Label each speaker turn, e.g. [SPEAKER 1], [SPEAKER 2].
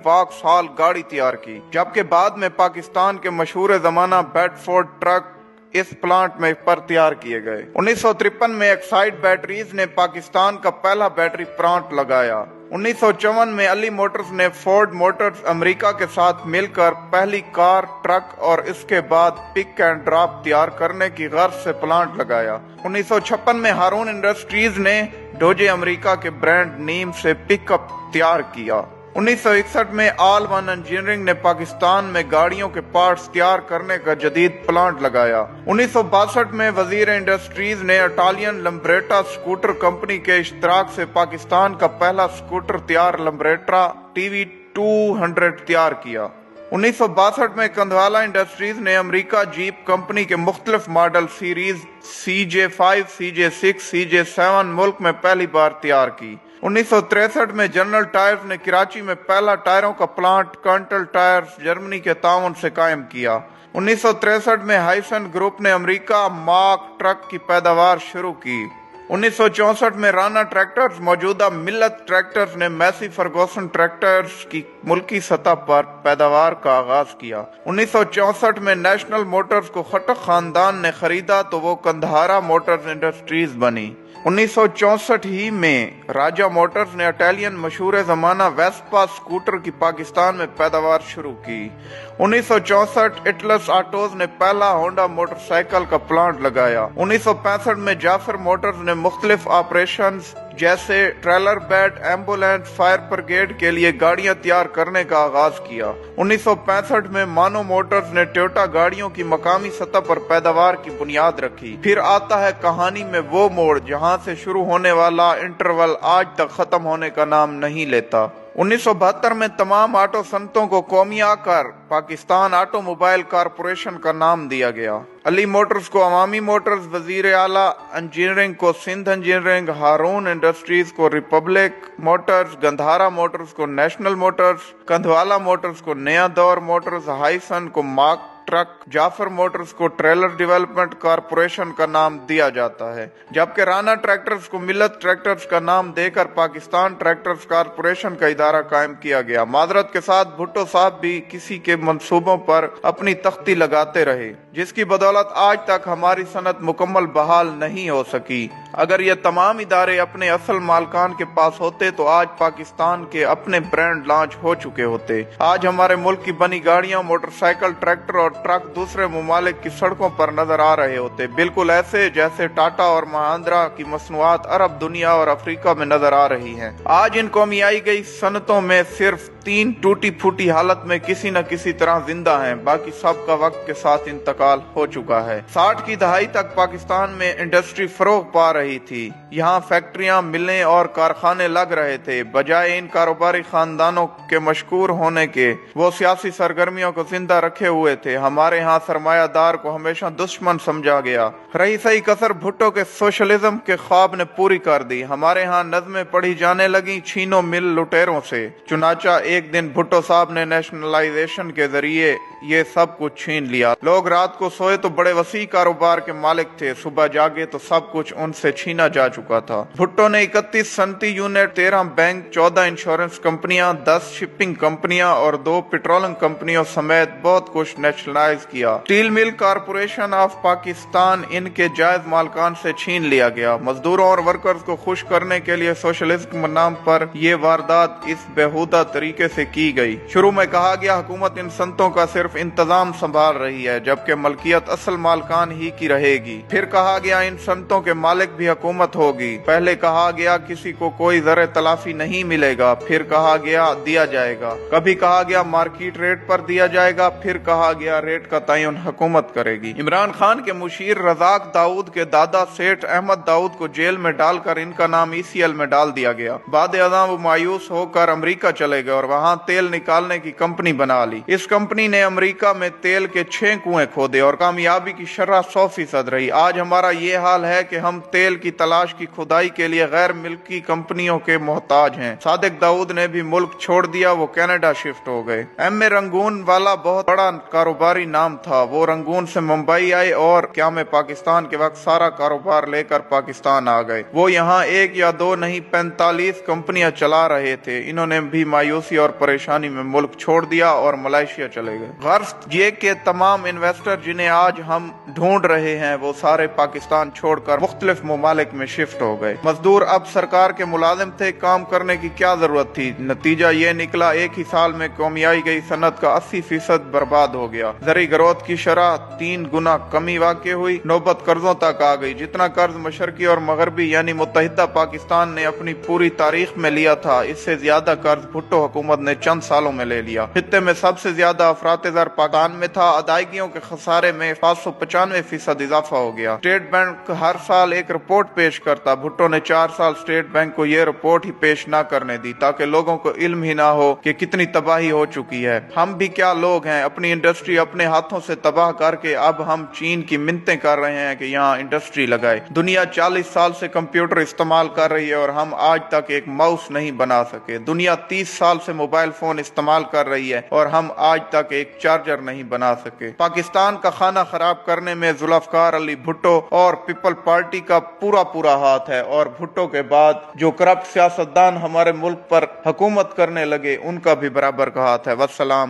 [SPEAKER 1] वाक्सॉल गाड़ी तैयार की, जबकि बाद में पाकिस्तान के मशहूर जमाना बेडफोर्ड ट्रक इस प्लांट में पर तैयार किए गए। 1953 में एक्साइड बैटरीज ने पाकिस्तान का पहला बैटरी प्लांट लगाया। 1954 में अली मोटर्स ने फोर्ड मोटर्स अमेरिका के साथ मिलकर पहली कार, ट्रक और इसके बाद पिक एंड ड्रॉप तैयार करने की गर्ज से प्लांट लगाया। 1956 में हारून इंडस्ट्रीज ने डोजे अमेरिका के ब्रांड नीम से पिकअप तैयार किया। 1961 में ऑल वन इंजीनियरिंग ने पाकिस्तान में गाड़ियों के पार्ट्स तैयार करने का जदीद प्लांट लगाया। 1962 में वजीर इंडस्ट्रीज ने इटालियन लम्ब्रेटा स्कूटर कंपनी के इश्तराक से पाकिस्तान का पहला स्कूटर तैयार लम्ब्रेटा TV 200 तैयार किया। 1962 में कंधवाला इंडस्ट्रीज ने अमेरिका जीप कंपनी के मुख्तलिफ model series CJ5, CJ6, CJ7 मुल्क में पहली बार तैयार की। 1963 में जनरल टायर्स ने कराची में पहला टायरों का प्लांट कंटल टायर्स जर्मनी के ताउन से कायम किया। 1963 में हाइसन ग्रुप ने अमेरिका मार्क ट्रक की पैदावार शुरू की। 1964 में राना ट्रैक्टर्स मौजूदा मिल्लत ट्रैक्टर्स ने मैसी फर्गूसन ट्रैक्टर्स की मुल्की सतह पर पैदावार का आगाज किया। 1964 में नेशनल मोटर्स को खटक खानदान ने खरीदा तो वो कंधारा मोटर्स इंडस्ट्रीज बनी। 1964 ही में राजा मोटर्स ने इटालियन मशहूर जमाना वेस्पा स्कूटर की पाकिस्तान में पैदावार शुरू की। 1964 इटलस ऑटोज ने पहला होंडा मोटरसाइकिल का प्लांट लगाया। 1965 में जाफर मोटर्स ने मुख्तलिफ ऑपरेशंस जैसे trailer bed, ambulance, fire brigade के लिए गाड़ियां तैयार करने का आगाज किया। 1965 में मानो मोटर्स ने टोयोटा गाड़ियों की मकामी सतह पर पैदावार की बुनियाद रखी। फिर आता है कहानी में वो मोड़ जहां से शुरू होने वाला इंटरवल आज तक खत्म होने का नाम नहीं लेता। 1972 में तमाम ऑटो सनतों को कौमिया कर पाकिस्तान ऑटोमोबाइल कारपोरेशन का नाम दिया गया। अली मोटर्स को अवामी मोटर्स, वजीर आला इंजीनियरिंग को सिंध इंजीनियरिंग, हारून इंडस्ट्रीज को रिपब्लिक मोटर्स, गंधारा मोटर्स को नेशनल मोटर्स, कंधवाला मोटर्स को नया दौर मोटर्स, हाइसन को मार्क ट्रक, जाफर मोटर्स को ट्रेलर डेवलपमेंट कारपोरेशन का नाम दिया जाता है, जबकि राना ट्रैक्टर्स को मिल्लत ट्रैक्टर्स का नाम देकर पाकिस्तान ट्रैक्टर्स कारपोरेशन का इदारा कायम किया गया। माजरत के साथ भुट्टो साहब भी किसी के मंसूबों पर अपनी तख्ती लगाते रहे, जिसकी बदौलत आज तक हमारी सनत मुकम्मल बहाल नहीं हो सकी। अगर ये तमाम इदारे अपने असल मालकान के पास होते तो आज पाकिस्तान के अपने ब्रांड लॉन्च हो चुके होते। आज हमारे मुल्क की बनी गाड़ियां, मोटरसाइकिल, ट्रैक्टर और ट्रक दूसरे ममालिक की सड़कों पर नजर आ रहे होते, बिल्कुल ऐसे जैसे टाटा और महिंद्रा की मसनूआत अरब दुनिया और अफ्रीका में नजर आ रही हैं। आज इन कौमियाई गई सनतों में सिर्फ 3 टूटी फूटी हालत में किसी न किसी तरह जिंदा हैं, बाकी सब का वक्त के साथ इंतकाल हो चुका है। 60 की दहाई तक पाकिस्तान में इंडस्ट्री फरोग पा रही थी। यहाँ फैक्ट्रियां, मिलें और कारखाने लग रहे थे। बजाय इन कारोबारी खानदानों के मशहूर होने के, वो सियासी सरगर्मियों को जिंदा रखे हुए थे। हमारे यहाँ सरमायादार को हमेशा दुश्मन समझा गया। रही सही कसर भुट्टो के सोशलिज्म के ख्वाब ने पूरी कर दी। हमारे यहाँ नज़में पढ़ी जाने लगी छीनो मिल लुटेरों से। चुनाचा एक दिन भुट्टो साहब ने नेशनलाइजेशन के जरिए ये सब कुछ छीन लिया। लोग रात को सोए तो बड़े वसी कारोबार के मालिक थे, सुबह जागे तो सब कुछ उनसे छीना जा चुका था। भुट्टो ने 31 सनती यूनिट, 13 बैंक, 14 इंश्योरेंस कंपनियां, 10 शिपिंग कंपनियां और 2 पेट्रोलियम कंपनियों समेत बहुत कुछ नेशनलाइज किया। Steel mill corporation of Pakistan इनके जायज मालकान से छीन लिया गया। मजदूरों और वर्कर्स को खुश करने के लिए सोशलिज्म के नाम पर यह वारदात इस बेहुदा तरीके से की गई। शुरू में कहा गया हुकूमत इन संतों का सिर्फ इंतजाम संभाल रही है, जबकि मलकियत असल मालकान ही की रहेगी। फिर कहा गया इन संतों के मालिक भी हुकूमत होगी। पहले कहा गया किसी को कोई जरे तलाफी नहीं मिलेगा, फिर कहा गया दिया जाएगा। कभी कहा गया मार्केट रेट पर दिया जाएगा, फिर कहा गया रेट का तयन हुकूमत करेगी। इमरान खान के मुशीर रजाक दाऊद के दादा सेठ अहमद दाऊद को जेल में डालकर इनका नाम ECL में डाल दिया गया। बाद अज़ां वो मायूस होकर अमेरिका चले गए और वहाँ तेल निकालने की कंपनी बना ली। इस कंपनी ने अमेरिका में तेल के 6 कुएं खोदे और कामयाबी की शरह 100% रही। आज हमारा ये हाल है कि हम तेल की तलाश की खुदाई के लिए गैर मिल्की कंपनियों के मोहताज हैं। सादिक दाऊद ने भी मुल्क छोड़ दिया, वो कनाडा शिफ्ट हो गए। MA रंगून वाला बहुत बड़ा कारोबारी कारोबारी नाम था। वो रंगून से मुंबई आए और क़याम पाकिस्तान के वक्त सारा कारोबार लेकर पाकिस्तान आ गए। वो यहाँ 1 या 2 नहीं 45 कंपनियां चला रहे थे। इन्होंने भी मायूसी और परेशानी में मुल्क छोड़ दिया और मलेशिया चले गए। गर्ज ये कि तमाम इन्वेस्टर जिन्हें आज हम ढूंढ रहे हैं वो सारे पाकिस्तान छोड़कर मुख्तलिफ ममालिक में शिफ्ट हो गए। मजदूर अब सरकार के मुलाजिम थे, काम करने की क्या जरूरत थी। नतीजा ये निकला, एक ही साल में कमाई गई सनत का 80% बर्बाद हो गया। ज़री ग्रोथ की शरह 3 गुना कमी वाक़ हुई। नौबत कर्जों तक आ गई। जितना कर्ज मशरकी और मगरबी यानी मुत्तहिदा पाकिस्तान ने अपनी पूरी तारीख में लिया था, इससे ज्यादा कर्ज भुट्टो हुकूमत ने चंद सालों में ले लिया। खित्ते में सबसे ज्यादा अफरात ज़र पाकिस्तान में था। अदायगियों के खसारे में 595% इजाफा हो गया। स्टेट बैंक हर साल एक रिपोर्ट पेश करता। भुट्टो ने 4 साल स्टेट बैंक को ये रिपोर्ट ही पेश न करने दी ताकि लोगों को इल्म ही ना हो कि कितनी तबाही हो चुकी है। हम भी क्या लोग हैं, अपनी इंडस्ट्री अपने हाथों से तबाह करके अब हम चीन की मिन्नतें कर रहे हैं कि यहाँ इंडस्ट्री लगाए। दुनिया 40 साल से कंप्यूटर इस्तेमाल कर रही है और हम आज तक एक माउस नहीं बना सके। दुनिया 30 साल से मोबाइल फोन इस्तेमाल कर रही है और हम आज तक एक चार्जर नहीं बना सके। पाकिस्तान का खाना खराब करने में जुल्फकार अली भुट्टो और पीपल पार्टी का पूरा हाथ है और भुट्टो के बाद जो करप्ट सियासतदान हमारे मुल्क पर हुकूमत करने लगे उनका भी बराबर का हाथ है। वस्सलाम।